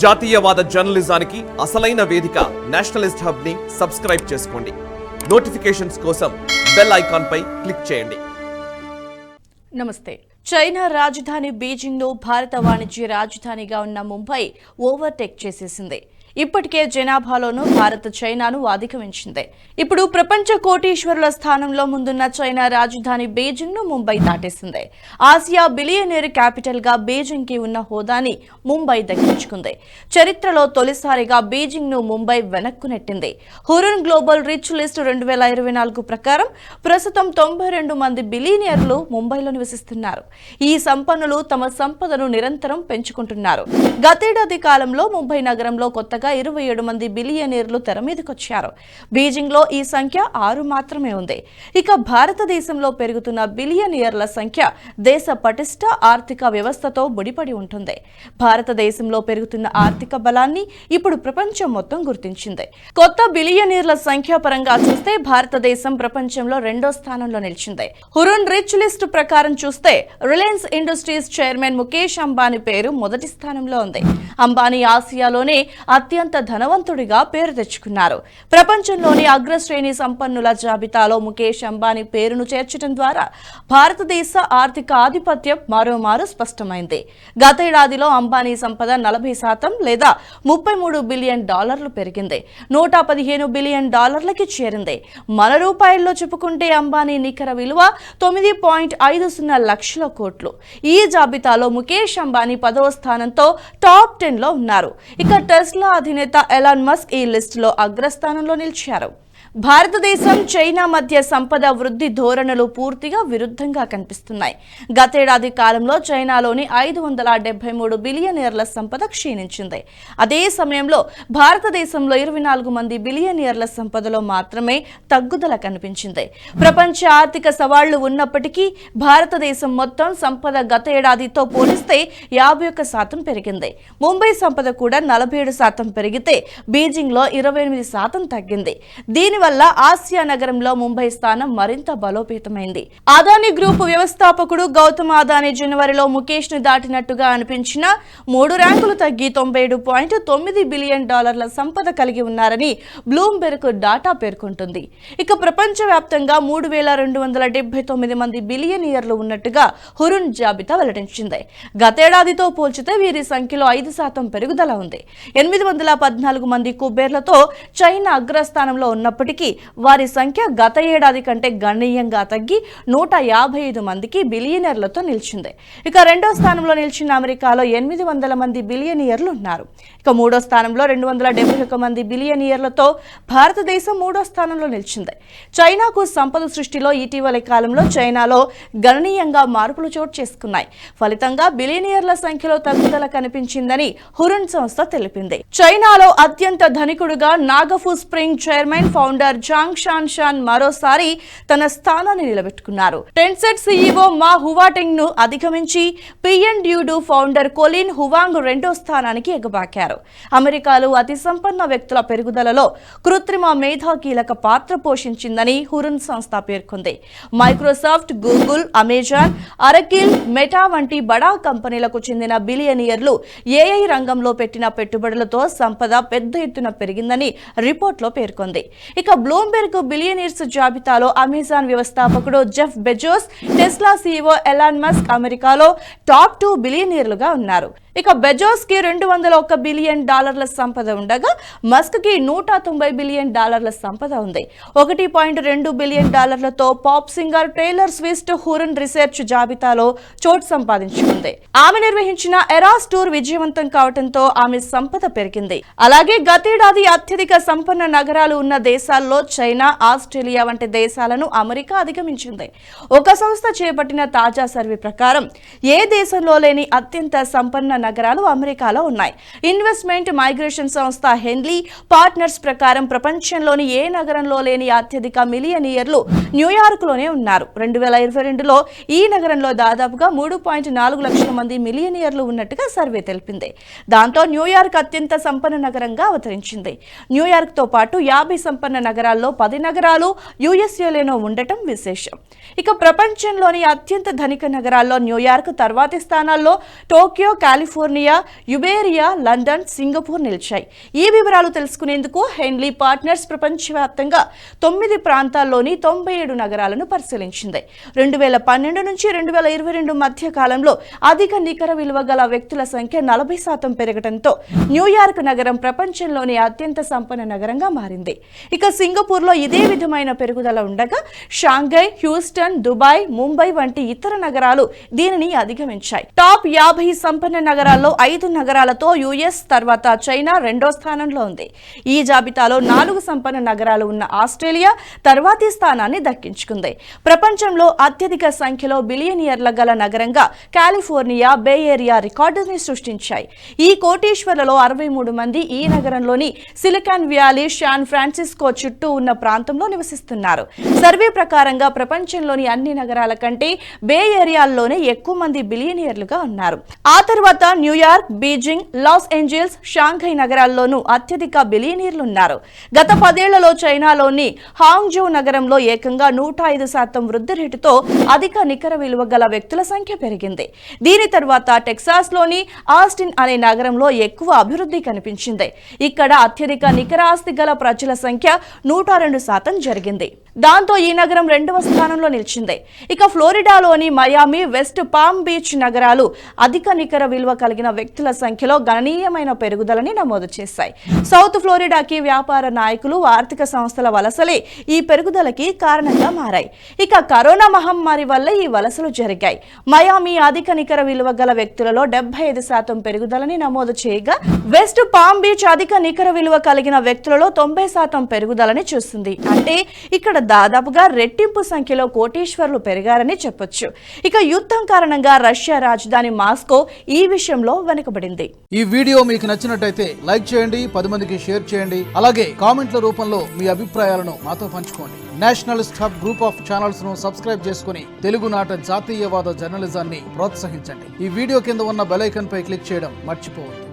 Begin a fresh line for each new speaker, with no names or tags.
జాతీయవాద జర్నలిజానికి అసలైన వేదిక నేషనలిస్ట్ హబ్ ని సబ్స్క్రైబ్ చేసుకోండి. నోటిఫికేషన్స్ కోసం బెల్ ఐకాన్ పై క్లిక్ చేయండి.
నమస్తే. చైనా రాజధాని బీజింగ్ ను భారత వాణిజ్య రాజధానిగా ఉన్న ముంబై ఓవర్టేక్ చేసేసింది. ఇప్పటికే జనాభాలోనూ భారత్ చైనాను అధిగమించింది. ఇప్పుడు ప్రపంచ కోటీశ్వరుల స్థానంలో ముందున్న చైనా రాజధాని బీజింగ్ ను ముంబై దాటేసింది. ఆసియా బిలియనీర్ క్యాపిటల్ గా బీజింగ్ కి ఉన్న హోదాని ముంబై దక్కించుకుంది. చరిత్రలో తొలిసారిగా బీజింగ్ ను ముంబై వెనక్కు నెట్టింది. హురున్ గ్లోబల్ రిచ్ లిస్ట్ 2024 ప్రకారం ప్రస్తుతం 92 మంది బిలియనీర్లు ముంబైలో నివసిస్తున్నారు. ఈ సంపన్నులు తమ సంపదను నిరంతరం పెంచుకుంటున్నారు. గతేడాది కాలంలో ముంబై నగరంలో కొత్తగా 27 మంది బిలియనీర్లు తెర మీదకొచ్చారు. బీజింగ్ లో ఈ సంఖ్య 6 మాత్రమే ఉంది. ఇక భారతదేశంలో పెరుగుతున్న బిలియనీర్ల సంఖ్య దేశ పటిష్ట ఆర్థిక వ్యవస్థతో ముడిపడి ఉంటుంది. భారతదేశంలో పెరుగుతున్న ఆర్థిక బలాన్ని ఇప్పుడు ప్రపంచం మొత్తం గుర్తించింది. కొత్త బిలియనీర్ల సంఖ్య పరంగా చూస్తే భారతదేశం ప్రపంచంలో 2వ స్థానంలో నిలిచింది. హురున్ రిచ్ లిస్ట్ ప్రకారం చూస్తే Reliance industries chairman Mukesh Ambani పేరు మొదటి స్థానంలో ఉంది. అంబానీ ఆసియాలోనే అత్యంత ధనవంతుడిగా పేరు తెచ్చుకున్నారు. ప్రపంచంలోని అగ్రశ్రేణి సంపన్నుల జాబితాలో ముఖేష్ అంబానీ పేరును చేర్చడం ద్వారా భారతదేశ ఆర్థిక ఆధిపత్యం మరోమారు స్పష్టమైంది. గతేడాదిలో అంబానీ సంపద 40% లేదా $33 బిలియన్ పెరిగింది. $115 బిలియన్ చేరింది. మన రూపాయల్లో చెప్పుకుంటే అంబానీ నికర విలువ 9.50 లక్షల కోట్లు. ఈ జాబితాలో ముఖేష్ అంబానీ 10వ స్థానంతో టాప్ 10లో ఉన్నారు. ఇక టెస్లా అధినేత ఎలాన్ మస్క్ ఈ లిస్టులో అగ్రస్థానంలో నిలిచారు. భారతదేశం చైనా మధ్య సంపద వృద్ధి ధోరణులు పూర్తిగా విరుద్ధంగా కనిపిస్తున్నాయి. గతేడాది కాలంలో చైనాలోని 573 బిలియనీర్ల సంపద క్షీణించింది. అదే సమయంలో భారతదేశంలో 24 మంది బిలియనీర్ల సంపదలో మాత్రమే తగ్గుదల కనిపించింది. ప్రపంచ ఆర్థిక సవాళ్లు ఉన్నప్పటికీ భారతదేశం మొత్తం సంపద గత ఏడాదితో పోలిస్తే 51% పెరిగింది. ముంబై సంపద కూడా 47% పెరిగితే బీజింగ్ లో 28% తగ్గింది. దీనివల్ల ఆసియా నగరంలో ముంబై స్థానం మరింత బలోపేతమైంది. అదానీ గ్రూప్ వ్యవస్థాపకుడు గౌతమ్ అదానీ జనవరిలో ముఖేష్ ని దాటినట్టుగా అనిపించిన 3 ర్యాంకులు తగ్గి $97.9 బిలియన్ సంపద కలిగి ఉన్నారని బ్లూంబెర్గ్ డాటా పేర్కొంటుంది. ఇక ప్రపంచవ్యాప్తంగా 3279 మంది బిలియనీర్లు ఉన్నట్టుగా హురున్ జాబితా వెల్లడించింది. గతేడాదితో పోల్చితే వీరి సంఖ్యలో 5% పెరుగుదల ఉంది. 814 మంది కుబేర్లతో చైనా అగ్రస్థానంలో ఉన్నప్పటికీ వారి సంఖ్య గత ఏడాది కంటే గణనీయంగా తగ్గి 155 మందికి బిలియనీర్లతో నిలిచింది. ఇక 2వ స్థానంలో నిలిచిన అమెరికాలో 800 మంది బిలియనీర్లు ఉన్నారు. ఇక 3వ స్థానంలో 271 మంది బిలియనీర్లతో భారతదేశం 3వ స్థానంలో నిలిచింది. చైనాకు సంపద సృష్టిలో ఇటీవలి కాలంలో చైనాలో గణనీయంగా మార్పులు చోటు చేసుకున్నాయి. ఫలితంగా బిలియనీర్ల సంఖ్యలో తగ్గుదల కనిపించిందని హురున్ సంస్థ తెలిపింది. చైనాలో అత్యంత ధనికుడుగా Nongfu Spring chairman founder Zhong Shan మరోసారి తన స్థానాన్ని నిలబెట్టుకున్నారు. టెన్సెట్ సీఈఓ మా హువాటింగ్ ను అధిగమించి పిఎన్డ్యూడు ఫౌండర్ కొలిన్ హువాంగ్ 2వ స్థానానికి ఎగబాకారు. అమెరికాలో అతి సంపన్న వ్యక్తుల పెరుగుదలలో కృత్రిమ మేధ కీలక పాత్ర పోషించిందని హురున్ సంస్థ పేర్కొంది. Microsoft, Google, Amazon, Oracle, meta వంటి బడా కంపెనీలకు చెందిన బిలియనీర్లు ఏఐ రంగంలో పెట్టిన పెట్టుబడులతో సంపద పెద్ద ఎత్తున పెరిగిందని రిపోర్ట్లో పేర్కొంది. ఇక బ్లూంబెర్గ్ బిలియనీర్స్ జాబితాలో అమెజాన్ వ్యవస్థాపకుడు Jeff Bezos, Tesla CEO Elon Musk అమెరికాలో టాప్ 2 బిలియనీర్లుగా ఉన్నారు. ఇక బెజోస్ కి $201 బిలియన్ సంపద ఉండగా మస్క్ కి $190 బిలియన్ సంపద ఉంది. $1.2 billion pop singer Taylor Swift Hurun research జాబితాలో చోటు సంపాదించుకుంది. ఆమె నిర్వహించిన ఎరాస్ టూర్ విజయవంతం కావడంతో ఆమె సంపద పెరిగింది. అలాగే గతేడాది అత్యధిక సంపన్న నగరాలు ఉన్న దేశాల్లో చైనా, ఆస్ట్రేలియా వంటి దేశాలను అమెరికా అధిగమించింది. ఒక సంస్థ చేపట్టిన తాజా సర్వే ప్రకారం ఏ దేశంలో లేని అత్యంత సంపన్న నగరాలు అమెరికాలో ఉన్నాయి. ఇన్వెస్ట్మెంట్ మైగ్రేషన్ సంస్థ హెన్లీ పార్ట్నర్స్ ప్రకారం ప్రపంచంలోని ఏ నగరంలో లేని అత్యధిక మిలియనీర్లు న్యూయార్క్ లోనే ఉన్నారు. 2022లో ఈ నగరంలో దాదాపుగా 3.4 లక్షల మంది మిలియనీర్లు ఉన్నట్టుగా సర్వే తెలిపింది. దాంతో న్యూయార్క్ అత్యంత సంపన్న నగరంగా అవతరించింది. న్యూయార్క్ తో పాటు 50 సంపన్న నగరాల్లో 10 నగరాలు యుఎస్ఏలోనూ ఉండటం విశేషం. ఇక ప్రపంచంలోని అత్యంత ధనిక నగరాల్లో న్యూయార్క్ తర్వాతి స్థానాల్లో టోక్యో, కాలిఫోర్నియా, కాలిఫోర్నియా, యుబేరియా, లండన్, సింగపూర్ నిలిచాయి. ఈ వివరాలు తెలుసుకునేందుకు హెన్లీ పార్ట్నర్స్ ప్రపంచవ్యాప్తంగా 9 ప్రాంతాల్లోని 97 నగరాలను పరిశీలించింది. 2012 నుంచి 2022 మధ్య కాలంలో అధిక నికర విలువ గల వ్యక్తుల సంఖ్య 40% పెరగడంతో న్యూయార్క్ నగరం ప్రపంచంలోని అత్యంత సంపన్న నగరంగా మారింది. ఇక సింగపూర్లో ఇదే విధమైన పెరుగుదల ఉండగా షాంఘై, హ్యూస్టన్, దుబాయ్, ముంబై వంటి ఇతర నగరాలు దీనిని అధిగమించాయి. టాప్ 50 సంపన్న నగరాల్లో 5 నగరాలతో యుఎస్ తర్వాత చైనా రెండో స్థానంలో ఉంది. ఈ జాబితాలో 4 సంపన్న నగరాలు ఉన్న ఆస్ట్రేలియా తర్వాతి స్థానాన్ని దక్కించుకుంది. ప్రపంచంలో అత్యధిక సంఖ్యలో బిలియనియర్ల గల నగరంగా కాలిఫోర్నియా, బే ఏరియా రికార్డుని సృష్టించాయి. ఈ కోటీశ్వర్లలో 63 మంది ఈ నగరంలోని సిలికాన్ వ్యాలీ, శాన్ ఫ్రాన్సిస్కో చుట్టూ ఉన్న ప్రాంతంలో నివసిస్తున్నారు. సర్వే ప్రకారంగా ప్రపంచంలోని అన్ని నగరాల కంటే బే ఏరియాల్లోనే ఎక్కువ మంది బిలియనియర్లుగా ఉన్నారు. ఆ తర్వాత New York, Beijing, Los Angeles, Shanghai నగరాల్లోనూ అత్యధిక బిలియనీర్లు ఉన్నారు. గత 10 ఏళ్లలో చైనాలోని హాంగ్జౌ నగరంలో ఏకంగా 105% వృద్ధి రేటుతో అధిక నికర విలువ గల వ్యక్తుల సంఖ్య పెరిగింది. దీని తర్వాత టెక్సాస్లోని ఆస్టిన్ అనే నగరంలో ఎక్కువ అభివృద్ధి కనిపించింది. ఇక్కడ అత్యధిక నికర ఆస్తి గల ప్రజల సంఖ్య 102% జరిగింది. దాంతో ఈ నగరం 2వ స్థానంలో నిలిచింది. ఇక ఫ్లోరిడాలోని మయామి, వెస్ట్ పామ్ బీచ్ నగరాలు అధిక నికర విలువ కలిగిన వ్యక్తుల సంఖ్యలో గణనీయమైన పెరుగుదలని నమోదు చేశాయి. సౌత్ ఫ్లోరిడాకి వ్యాపార నాయకులు, ఆర్థిక సంస్థల వలసలే ఈ పెరుగుదలకి కారణంగా మారాయి. ఇక కరోనా మహమ్మారి వల్ల ఈ వలసలు జరిగాయి. మయామి అధిక నికర విలువ గల వ్యక్తులలో 75% పెరుగుదలని నమోదు చేయగా, వెస్ట్ పామ్ బీచ్ అధిక నికర విలువ కలిగిన వ్యక్తులలో 90% పెరుగుదలని చూస్తుంది. అంటే ఇక్కడ దాదాపుగా రెట్టింపు సంఖ్యలో కోటీశ్వర్లు పెరిగారని చెప్పొచ్చు. ఇక యుద్ధం కారణంగా రష్యా రాజధాని మాస్కో ఈ విషయంలో వెనుకబడింది.
ఈ వీడియో మీకు నచ్చినట్టయితే లైక్ చేయండి, 10 మందికి షేర్ చేయండి. అలాగే కామెంట్ల రూపంలో మీ అభిప్రాయాలను మాతో పంచుకోండి. Nationalist hub group of channels ను సబ్స్క్రైబ్ చేసుకుని తెలుగునాట జాతీయవాద జర్నలిజాన్ని ప్రోత్సహించండి. ఈ వీడియో కింద ఉన్న బెల్ ఐకాన్ పై క్లిక్ చేయడం మర్చిపోవద్దు.